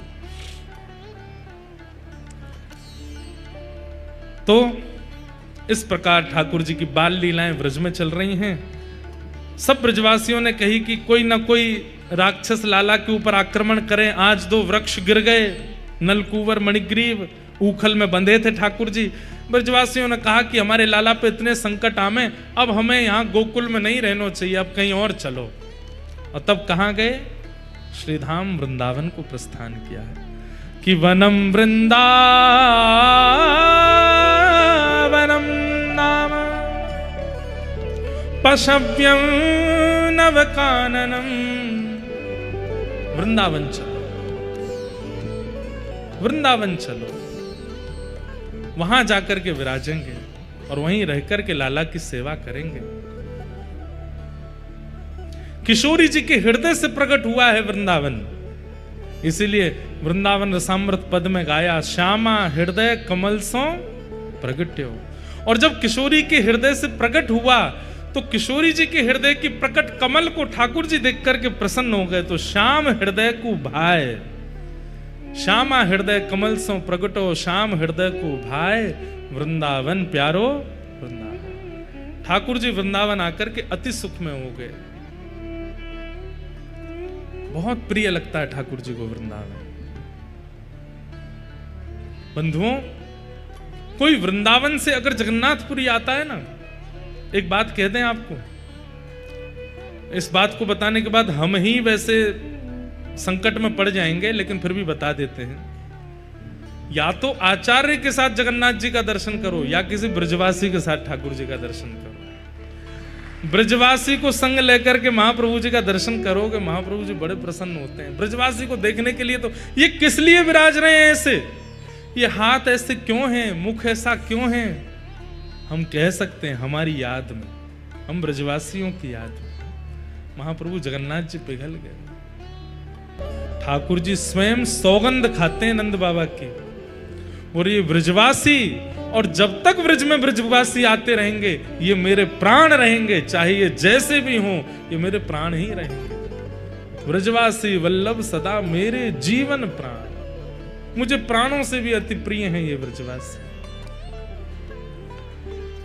तो इस प्रकार ठाकुर जी की बाल लीलाएं ब्रज में चल रही हैं। सब ब्रजवासियों ने कही कि कोई ना कोई राक्षस लाला के ऊपर आक्रमण करें। आज 2 वृक्ष गिर गए, नलकूवर मणिग्रीव ऊखल में बंधे थे ठाकुर जी। ब्रजवासियों ने कहा कि हमारे लाला पे इतने संकट आमे, अब हमें यहाँ गोकुल में नहीं रहना चाहिए, अब कहीं और चलो। और तब कहाँ गए? श्रीधाम वृंदावन को प्रस्थान किया है कि वनम वृंदावनम नाम पशव्यम नवकाननम। वृंदावन चलो, वृंदावन चलो, वहां जाकर के विराजेंगे और वहीं रहकर के लाला की सेवा करेंगे। किशोरी जी के हृदय से प्रकट हुआ है वृंदावन। इसीलिए वृंदावन रसामृत पद में गाया, श्यामा हृदय कमल सो प्रगट्यो। और जब किशोरी के हृदय से प्रकट हुआ तो किशोरी जी के हृदय की प्रकट कमल को ठाकुर जी देख करके प्रसन्न हो गए। तो श्याम हृदय को भाए, श्यामा हृदय कमल सो प्रगटो, श्याम हृदय को भाए, वृंदावन प्यारो वृंदावन। ठाकुर जी वृंदावन आकर के अति सुख में हो गए। बहुत प्रिय लगता है ठाकुर जी को वृंदावन। बंधुओं, कोई वृंदावन से अगर जगन्नाथपुरी आता है ना, एक बात कह दें आपको, इस बात को बताने के बाद हम ही वैसे संकट में पड़ जाएंगे, लेकिन फिर भी बता देते हैं। या तो आचार्य के साथ जगन्नाथ जी का दर्शन करो, या किसी ब्रजवासी के साथ ठाकुर जी का दर्शन करो। ब्रजवासी को संग लेकर के महाप्रभु जी का दर्शन करोगे, महाप्रभु जी बड़े प्रसन्न होते हैं। ब्रजवासी को देखने के लिए तो ये किस लिए विराज रहे हैं ऐसे, ये हाथ ऐसे क्यों हैं, मुख ऐसा क्यों है, हम कह सकते हैं हमारी याद में, हम ब्रजवासियों की याद में महाप्रभु जगन्नाथ जी पिघल गए। ठाकुर जी स्वयं सौगंध खाते हैं नंद बाबा की, और ये ब्रजवासी, और जब तक ब्रज में ब्रजवासी आते रहेंगे ये मेरे प्राण रहेंगे, चाहे ये जैसे भी हों ये मेरे प्राण ही रहेंगे। ब्रजवासी वल्लभ सदा मेरे जीवन प्राण, मुझे प्राणों से भी अति प्रिय हैं ये ब्रजवासी।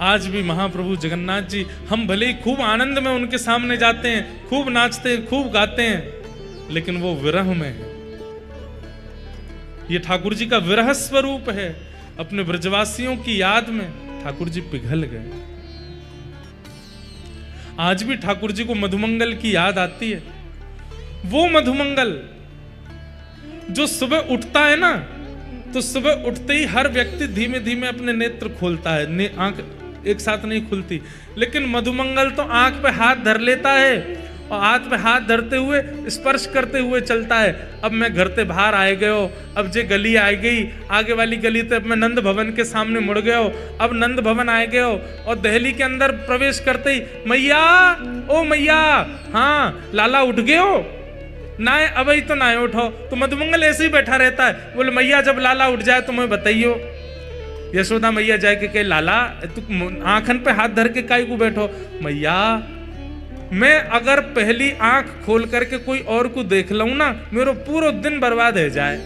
आज भी महाप्रभु जगन्नाथ जी, हम भले ही खूब आनंद में उनके सामने जाते हैं, खूब नाचते हैं, खूब गाते हैं, लेकिन वो विरह में है। ये ठाकुर जी का विरह स्वरूप है। अपने ब्रजवासियों की याद में ठाकुर जी पिघल गए। आज भी ठाकुर जी को मधुमंगल की याद आती है। वो मधुमंगल जो सुबह उठता है ना, तो सुबह उठते ही हर व्यक्ति धीमे धीमे अपने नेत्र खोलता है, आंख एक साथ नहीं खुलती, लेकिन मधुमंगल तो आंख पे हाथ धर लेता है और हाथ पे हाथ धरते हुए स्पर्श करते हुए चलता है। अब मैं घर से बाहर आए गयो, अब जे गली आ गई, आगे वाली गली तो अब मैं नंद भवन के सामने मुड़ गयो, अब नंद भवन आए गयो, और दहली के अंदर प्रवेश करते ही मैया, ओ मैया, हाँ लाला उठ गयो ना, अब ही तो ना उठो। तो मधुमंगल ऐसे ही बैठा रहता है, बोले मैया जब लाला उठ जाए तो मैं बताइयो। यशोदा मैया जाए के कहे, लाला तू आंखन पे हाथ धर के काई को बैठो। मैया मैं अगर पहली आंख खोल करके कोई और को देख लूं ना, मेरा पूरा दिन बर्बाद हो जाए,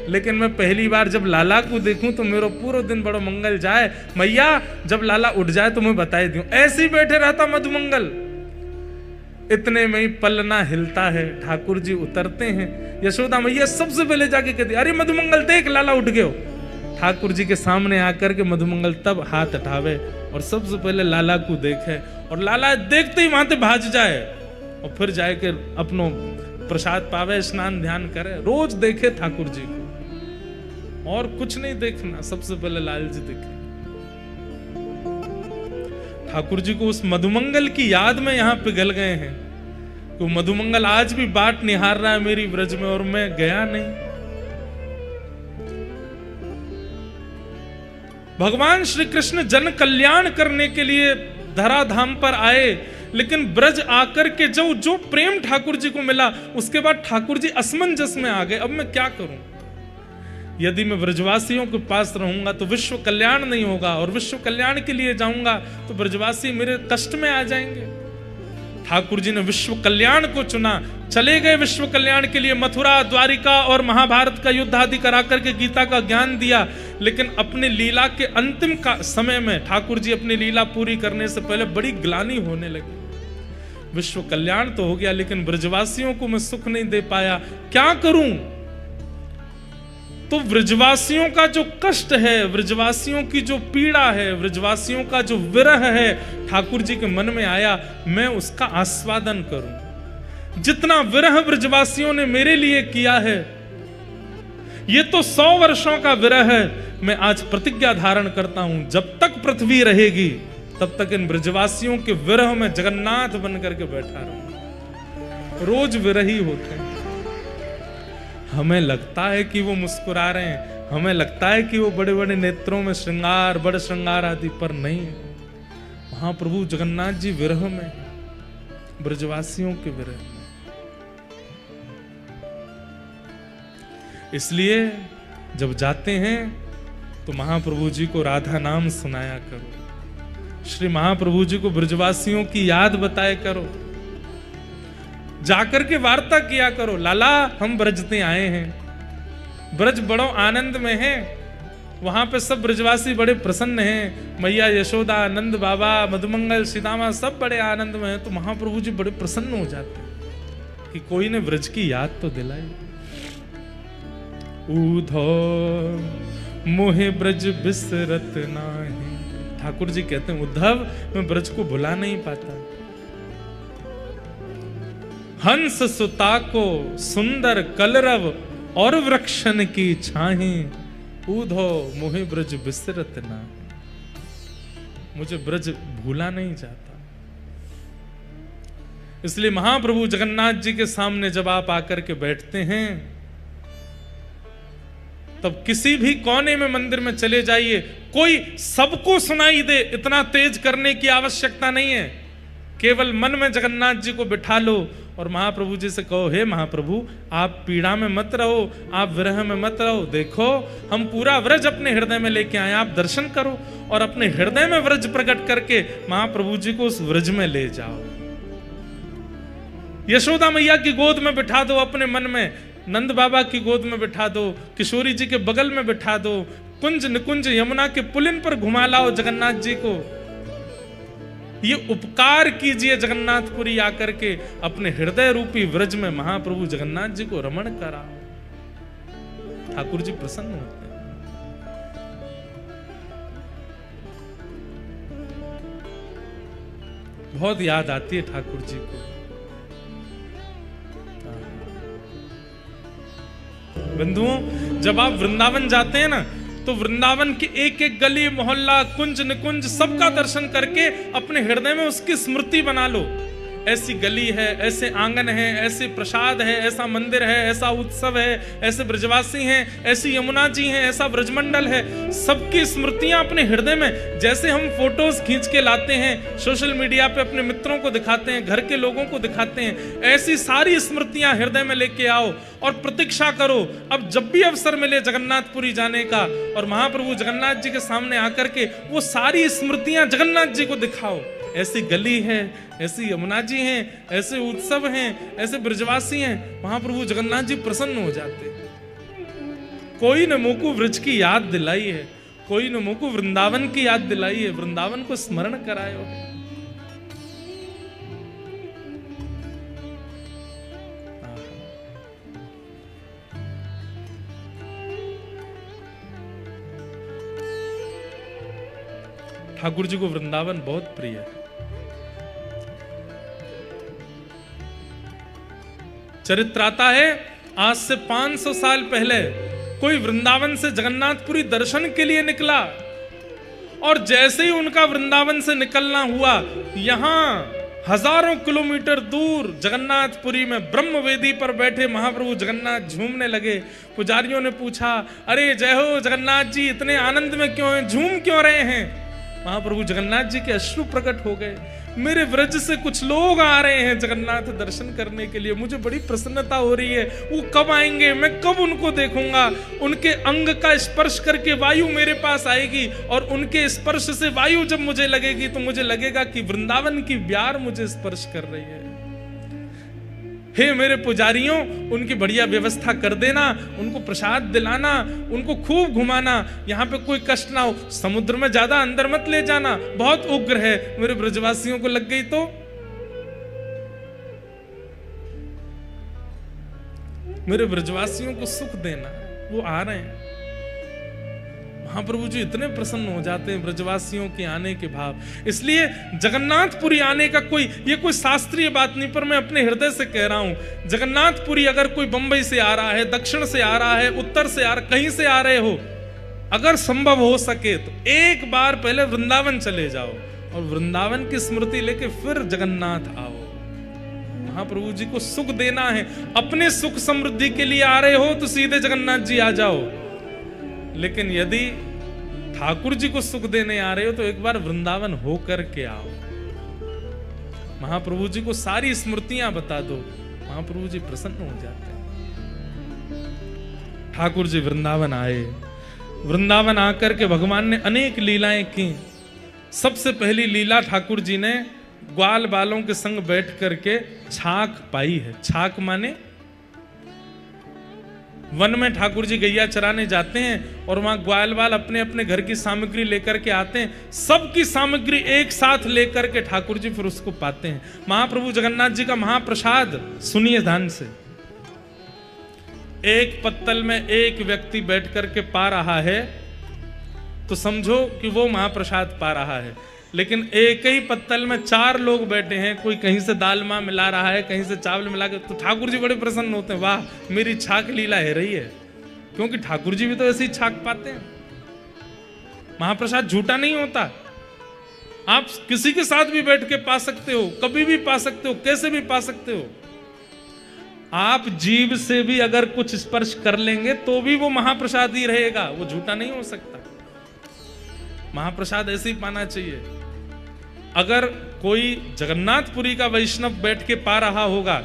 लेकिन मैं पहली बार जब लाला को देखूं तो मेरा पूरा दिन बड़ा मंगल जाए। मैया जब लाला उठ जाए तो मैं बताई दूं। ऐसे ही बैठे रहता मधुमंगल। इतने में ही पलना हिलता है, ठाकुर जी उतरते हैं। यशोदा मैया सबसे पहले जाके कहती, अरे मधुमंगल देख लाला उठ गयो। ठाकुर जी के सामने आकर के मधुमंगल तब हाथ उठावे और सबसे पहले लाला को देखे, और लाला देखते ही वहां से भाज जाए, और फिर जाके अपनो प्रसाद पावे, स्नान ध्यान करे। रोज देखे ठाकुर जी को, और कुछ नहीं देखना, सबसे पहले लाल जी देखे। ठाकुर जी को उस मधुमंगल की याद में यहां पिघल गए हैं कि मधुमंगल आज भी बाट निहार रहा है मेरी ब्रज में, और मैं गया नहीं। भगवान श्री कृष्ण जन कल्याण करने के लिए धराधाम पर आए, लेकिन ब्रज आकर के जो प्रेम ठाकुर जी को मिला, उसके बाद ठाकुर जी असमंजस में आ गए। अब मैं क्या करूं? यदि मैं ब्रजवासियों के पास रहूंगा तो विश्व कल्याण नहीं होगा, और विश्व कल्याण के लिए जाऊंगा तो ब्रजवासी मेरे कष्ट में आ जाएंगे। ठाकुर जी ने विश्व कल्याण को चुना, चले गए विश्व कल्याण के लिए। मथुरा, द्वारिका और महाभारत का युद्ध आदि करा करके गीता का ज्ञान दिया, लेकिन अपने लीला के अंतिम का समय में ठाकुर जी अपनी लीला पूरी करने से पहले बड़ी ग्लानि होने लगी। विश्व कल्याण तो हो गया, लेकिन ब्रजवासियों को मैं सुख नहीं दे पाया, क्या करूं? तो ब्रजवासियों का जो कष्ट है, ब्रजवासियों की जो पीड़ा है, ब्रजवासियों का जो विरह है, ठाकुर जी के मन में आया, मैं उसका आस्वादन करूं। जितना विरह ब्रजवासियों ने मेरे लिए किया है, ये तो 100 वर्षों का विरह है। मैं आज प्रतिज्ञा धारण करता हूं, जब तक पृथ्वी रहेगी तब तक इन ब्रजवासियों के विरह में जगन्नाथ बन करके बैठा रहूंगा। रोज विरह ही होते हैं। हमें लगता है कि वो मुस्कुरा रहे हैं, हमें लगता है कि वो बड़े बड़े नेत्रों में श्रृंगार, बड़े श्रृंगार आदि, पर नहीं। महाप्रभु जगन्नाथ जी विरह में, ब्रजवासियों के विरह में। इसलिए जब जाते हैं तो महाप्रभु जी को राधा नाम सुनाया करो, श्री महाप्रभु जी को ब्रजवासियों की याद बताया करो, जाकर के वार्ता किया करो, लाला हम ब्रजते आए हैं, ब्रज बड़ो आनंद में है, वहां पे सब ब्रजवासी बड़े प्रसन्न हैं, मैया यशोदा, नंद बाबा, मधुमंगल, सीतामा सब बड़े आनंद में हैं। तो महाप्रभु जी बड़े प्रसन्न हो जाते हैं कि कोई ने ब्रज की याद तो दिलाई। उधो मोहे ब्रज बिसरत नाही, ठाकुर जी कहते हैं उद्धव मैं ब्रज को भुला नहीं पाता। हंस सुता को सुंदर कलरव और वृक्षन की छाहें, उधो मोहे ब्रज बिसरत ना, मुझे ब्रज भूला नहीं जाता। इसलिए महाप्रभु जगन्नाथ जी के सामने जब आप आकर के बैठते हैं, तब किसी भी कोने में मंदिर में चले जाइए, कोई सबको सुनाई दे इतना तेज करने की आवश्यकता नहीं है। केवल मन में जगन्नाथ जी को बिठा लो और महाप्रभु जी से कहो, हे महाप्रभु आप पीड़ा में मत रहो, आप विरह में मत रहो, देखो हम पूरा व्रज अपने हृदय में लेके आए, आप दर्शन करो और अपने हृदय में व्रज प्रकट करके महाप्रभु जी को उस व्रज में ले जाओ। यशोदा मैया की गोद में बिठा दो अपने मन में, नंद बाबा की गोद में बिठा दो, किशोरी जी के बगल में बिठा दो, कुंज निकुंज यमुना के पुलिन पर घुमा लाओ जगन्नाथ जी को। ये उपकार कीजिए जगन्नाथपुरी आकर के, अपने हृदय रूपी व्रज में महाप्रभु जगन्नाथ जी को रमण कराओ। ठाकुर जी प्रसन्न होते हैं। बहुत याद आती है ठाकुर जी को। बंधुओं, जब आप वृंदावन जाते हैं ना, तो वृंदावन के एक एक गली मोहल्ला कुंज निकुंज सबका दर्शन करके अपने हृदय में उसकी स्मृति बना लो। ऐसी गली है, ऐसे आंगन है, ऐसे प्रसाद है, ऐसा मंदिर है, ऐसा उत्सव है, ऐसे ब्रजवासी हैं, ऐसी यमुना जी हैं, ऐसा ब्रजमंडल है। सबकी स्मृतियां अपने हृदय में, जैसे हम फोटोज खींच के लाते हैं, सोशल मीडिया पे अपने मित्रों को दिखाते हैं, घर के लोगों को दिखाते हैं, ऐसी सारी स्मृतियां हृदय में लेके आओ और प्रतीक्षा करो। अब जब भी अवसर मिले जगन्नाथपुरी जाने का और महाप्रभु जगन्नाथ जी के सामने आकर के वो सारी स्मृतियां जगन्नाथ जी को दिखाओ। ऐसी गली है, ऐसी यमुना जी हैं, ऐसे उत्सव हैं, ऐसे ब्रजवासी हैं, महाप्रभु जगन्नाथ जी प्रसन्न हो जाते। कोई ने मुझको व्रज की याद दिलाई है, कोई ने मुझको वृंदावन की याद दिलाई है, वृंदावन को स्मरण करायो। ठाकुर जी को वृंदावन बहुत प्रिय है। चरित्र आता है, आज से 500 साल पहले कोई वृंदावन से जगन्नाथपुरी दर्शन के लिए निकला और जैसे ही उनका वृंदावन से निकलना हुआ, यहां हजारों किलोमीटर दूर जगन्नाथपुरी में ब्रह्मवेदी पर बैठे महाप्रभु जगन्नाथ झूमने लगे। पुजारियों ने पूछा, अरे जय हो जगन्नाथ जी, इतने आनंद में क्यों हैं, झूम क्यों रहे हैं? महाप्रभु जगन्नाथ जी के अश्रु प्रकट हो गए। मेरे व्रज से कुछ लोग आ रहे हैं जगन्नाथ दर्शन करने के लिए, मुझे बड़ी प्रसन्नता हो रही है। वो कब आएंगे, मैं कब उनको देखूंगा? उनके अंग का स्पर्श करके वायु मेरे पास आएगी और उनके स्पर्श से वायु जब मुझे लगेगी तो मुझे लगेगा कि वृंदावन की ब्यार मुझे स्पर्श कर रही है। हे मेरे पुजारियों, उनकी बढ़िया व्यवस्था कर देना, उनको प्रसाद दिलाना, उनको खूब घुमाना, यहाँ पे कोई कष्ट ना हो। समुद्र में ज्यादा अंदर मत ले जाना, बहुत उग्र है, मेरे ब्रजवासियों को लग गई तो। मेरे ब्रजवासियों को सुख देना, वो आ रहे हैं। महाप्रभु जी इतने प्रसन्न हो जाते हैं ब्रजवासियों के आने के भाव। इसलिए जगन्नाथपुरी आने का ये कोई शास्त्रीय बात नहीं, पर मैं अपने हृदय से कह रहा हूं, जगन्नाथपुरी अगर कोई बंबई से आ रहा है, दक्षिण से आ रहा है, उत्तर से आ रहा, कहीं से आ रहे हो, अगर संभव हो सके तो एक बार पहले वृंदावन चले जाओ और वृंदावन की स्मृति लेके फिर जगन्नाथ आओ। महाप्रभु जी को सुख देना है, अपने सुख समृद्धि के लिए आ रहे हो तो सीधे जगन्नाथ जी आ जाओ, लेकिन यदि ठाकुर जी को सुख देने आ रहे हो तो एक बार वृंदावन होकर के आओ। महाप्रभु जी को सारी स्मृतियां बता दो, महाप्रभु जी प्रसन्न हो जाते हैं। ठाकुर जी वृंदावन आए, वृंदावन आकर के भगवान ने अनेक लीलाएं की। सबसे पहली लीला ठाकुर जी ने ग्वाल बालों के संग बैठ करके छाक पाई है। छाक माने वन में ठाकुर जी गैया चराने जाते हैं और वहां ग्वाल बाल अपने अपने घर की सामग्री लेकर के आते हैं, सबकी सामग्री एक साथ लेकर के ठाकुर जी फिर उसको पाते हैं। महाप्रभु जगन्नाथ जी का महाप्रसाद सुनिए ध्यान से। एक पत्तल में एक व्यक्ति बैठ करके पा रहा है तो समझो कि वो महाप्रसाद पा रहा है, लेकिन एक ही पत्तल में 4 लोग बैठे हैं, कोई कहीं से दाल मां मिला रहा है, कहीं से चावल मिला के, तो ठाकुर जी बड़े प्रसन्न होते हैं, वाह मेरी छाक लीला है रही है, क्योंकि ठाकुर जी भी तो ऐसी छाक पाते हैं। महाप्रसाद झूठा नहीं होता, आप किसी के साथ भी बैठ के पा सकते हो, कभी भी पा सकते हो, कैसे भी पा सकते हो। आप जीभ से भी अगर कुछ स्पर्श कर लेंगे तो भी वो महाप्रसाद ही रहेगा, वो झूठा नहीं हो सकता। महाप्रसाद ऐसे ही पाना चाहिए। अगर कोई जगन्नाथपुरी का वैष्णव बैठ के पा रहा होगा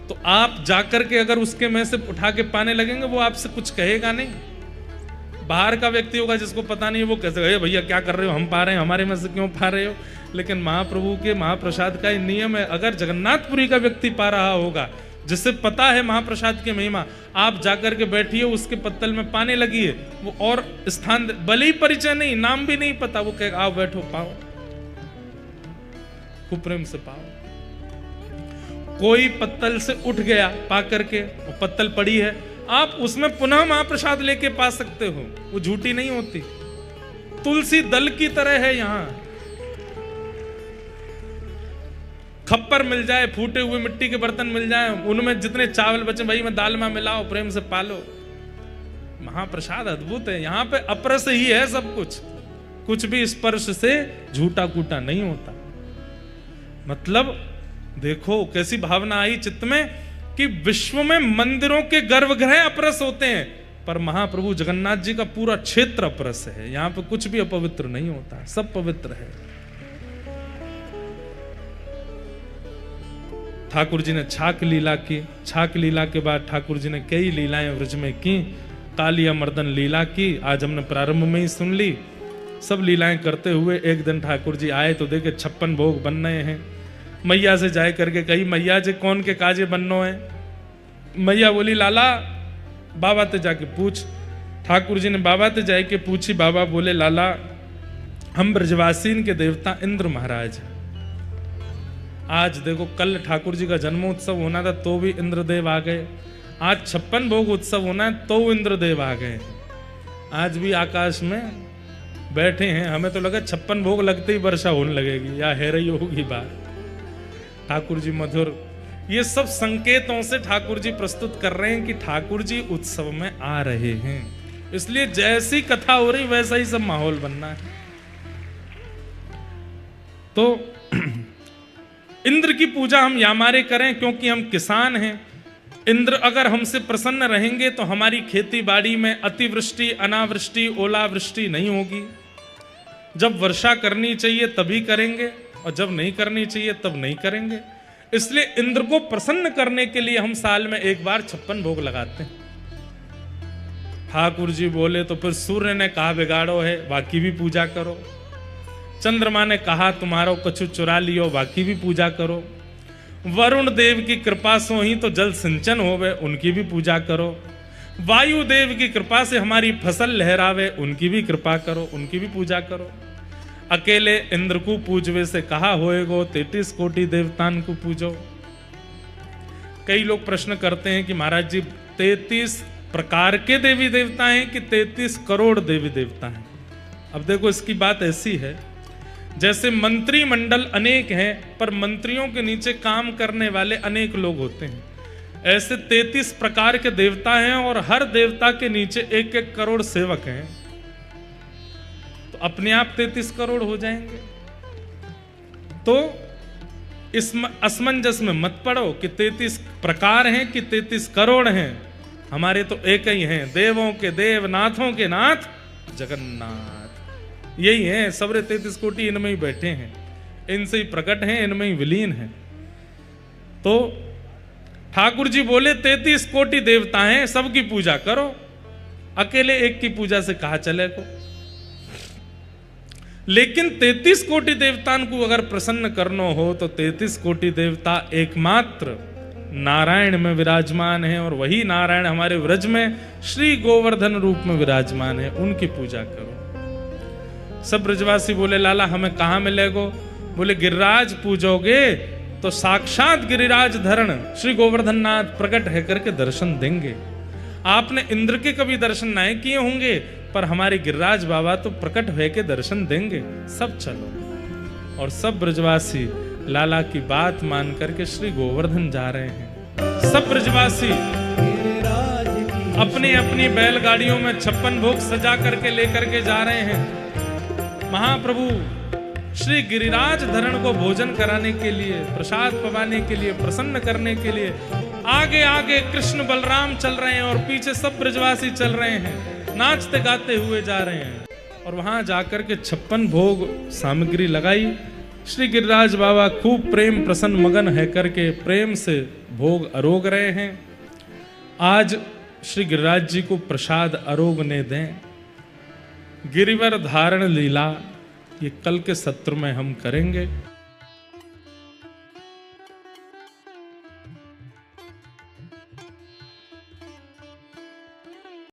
तो आप जाकर के अगर उसके में से उठा के पाने लगेंगे, वो आपसे कुछ कहेगा नहीं। बाहर का व्यक्ति होगा जिसको पता नहीं, वो कैसे कहे भैया क्या कर रहे हो, हम पा रहे हैं, हमारे में से क्यों पा रहे हो। लेकिन महाप्रभु के महाप्रसाद का नियम है, अगर जगन्नाथपुरी का व्यक्ति पा रहा होगा जिससे पता है महाप्रसाद की महिमा, आप जाकर के बैठिए, उसके पत्तल में पाने लगिए, वो और स्थान भले ही परिचय नहीं, नाम भी नहीं पता, वो कहेगा आओ बैठो पाओ, खूब प्रेम से पाओ। कोई पत्तल से उठ गया पा करके, और पत्तल पड़ी है, आप उसमें पुनः महाप्रसाद लेके पा सकते हो, वो झूठी नहीं होती। तुलसी दल की तरह है। यहां खप्पर मिल जाए, फूटे हुए मिट्टी के बर्तन मिल जाए, उनमें जितने चावल बचे भाई में दाल में मिलाओ, प्रेम से पालो। महाप्रसाद अद्भुत है, यहां पे अपरस ही है सब कुछ भी स्पर्श से झूठा कूटा नहीं होता। मतलब देखो कैसी भावना आई चित्त में कि विश्व में मंदिरों के गर्भगृह अपरस होते हैं, पर महाप्रभु जगन्नाथ जी का पूरा क्षेत्र अपरस है। यहां पे कुछ भी अपवित्र नहीं होता, सब पवित्र है। ठाकुर जी ने छाक लीला की। छाक लीला के बाद ठाकुर जी ने कई लीलाएं व्रज में की। कालिया मर्दन लीला की, आज हमने प्रारंभ में ही सुन ली। सब लीलाएं करते हुए एक दिन ठाकुर जी आए तो देखे 56 भोग बन रहे हैं। मैया से जाए करके कही, मैया जी कौन के काजे बननो है। मैया बोली लाला बाबा ते जाके पूछ। ठाकुर जी ने बाबा ते जाके पूछी। बाबा बोले लाला हम ब्रजवासीन के देवता इंद्र महाराज। आज देखो कल ठाकुर जी का जन्मोत्सव होना था तो भी इंद्रदेव आ गए, आज 56 भोग उत्सव होना है तो इंद्रदेव आ गए। आज भी आकाश में बैठे हैं, हमें तो लगा 56 भोग लगते ही वर्षा होने लगेगी या है रही होगी बात। ठाकुर जी मधुर, ये सब संकेतों से ठाकुर जी प्रस्तुत कर रहे हैं कि ठाकुर जी उत्सव में आ रहे हैं। इसलिए जैसी कथा हो रही वैसा ही सब माहौल बनना है। तो इंद्र की पूजा हम यामारे करें क्योंकि हम किसान हैं। इंद्र अगर हमसे प्रसन्न रहेंगे तो हमारी खेती बाड़ी में अतिवृष्टि, अनावृष्टि, ओलावृष्टि नहीं होगी। जब वर्षा करनी चाहिए तभी करेंगे और जब नहीं करनी चाहिए तब नहीं करेंगे। इसलिए इंद्र को प्रसन्न करने के लिए हम साल में एक बार 56 भोग लगाते हैं। ठाकुर जी बोले तो फिर सूर्य ने कहा बिगाड़ो है, बाकी भी पूजा करो। चंद्रमा ने कहा तुम्हारो कछु चुरा लियो, बाकी भी पूजा करो। वरुण देव की कृपा से ही तो जल सिंचन होवे, उनकी भी पूजा करो। वायु देव की कृपा से हमारी फसल लहरावे, उनकी भी कृपा करो, उनकी भी पूजा करो। अकेले इंद्र को पूजवे से कहा होएगो 33 कोटि देवतान को पूजो। कई लोग प्रश्न करते हैं कि महाराज जी 33 प्रकार के देवी देवता हैं कि 33 करोड़ देवी देवता हैं। अब देखो इसकी बात ऐसी है, जैसे मंत्रिमंडल अनेक हैं पर मंत्रियों के नीचे काम करने वाले अनेक लोग होते हैं, ऐसे 33 प्रकार के देवता हैं और हर देवता के नीचे 1-1 करोड़ सेवक हैं। तो अपने आप 33 करोड़ हो जाएंगे। तो इस असमंजस में मत पड़ो कि 33 प्रकार हैं कि 33 करोड़ हैं। हमारे तो एक ही हैं, देवों के देव, नाथों के नाथ जगन्नाथ। यही है, सबरे 33 कोटि इनमें ही बैठे हैं। इनसे ही प्रकट हैं, इनमें ही विलीन हैं। तो ठाकुर जी बोले 33 कोटि देवता हैं, सबकी पूजा करो, अकेले एक की पूजा से कहा चले को। लेकिन 33 कोटि देवतान को अगर प्रसन्न करना हो तो 33 कोटि देवता एकमात्र नारायण में विराजमान है, और वही नारायण हमारे व्रज में श्री गोवर्धन रूप में विराजमान है, उनकी पूजा करो। सब ब्रजवासी बोले लाला हमें कहां मिलेगो? बोले गिरिराज पूजोगे तो साक्षात गिरिराज धरण श्री गोवर्धन नाथ प्रकट है करके दर्शन देंगे। आपने इंद्र के कभी दर्शन नहीं किए होंगे, पर हमारे गिरिराज बाबा तो प्रकट है के दर्शन देंगे। सब चलो। और सब ब्रजवासी लाला की बात मान करके श्री गोवर्धन जा रहे हैं। सब ब्रजवासी अपनी अपनी बैलगाड़ियों में 56 भोग सजा करके लेकर के जा रहे हैं। महाप्रभु श्री गिरिराज धरण को भोजन कराने के लिए, प्रसाद पवाने के लिए, प्रसन्न करने के लिए आगे आगे कृष्ण बलराम चल रहे हैं और पीछे सब ब्रजवासी चल रहे हैं, नाचते गाते हुए जा रहे हैं। और वहां जाकर के 56 भोग सामग्री लगाई। श्री गिरिराज बाबा खूब प्रेम प्रसन्न मगन है करके प्रेम से भोग अरोग रहे हैं। आज श्री गिरिराज जी को प्रसाद अरोगने दें। गिरिवर धारण लीला ये कल के सत्र में हम करेंगे।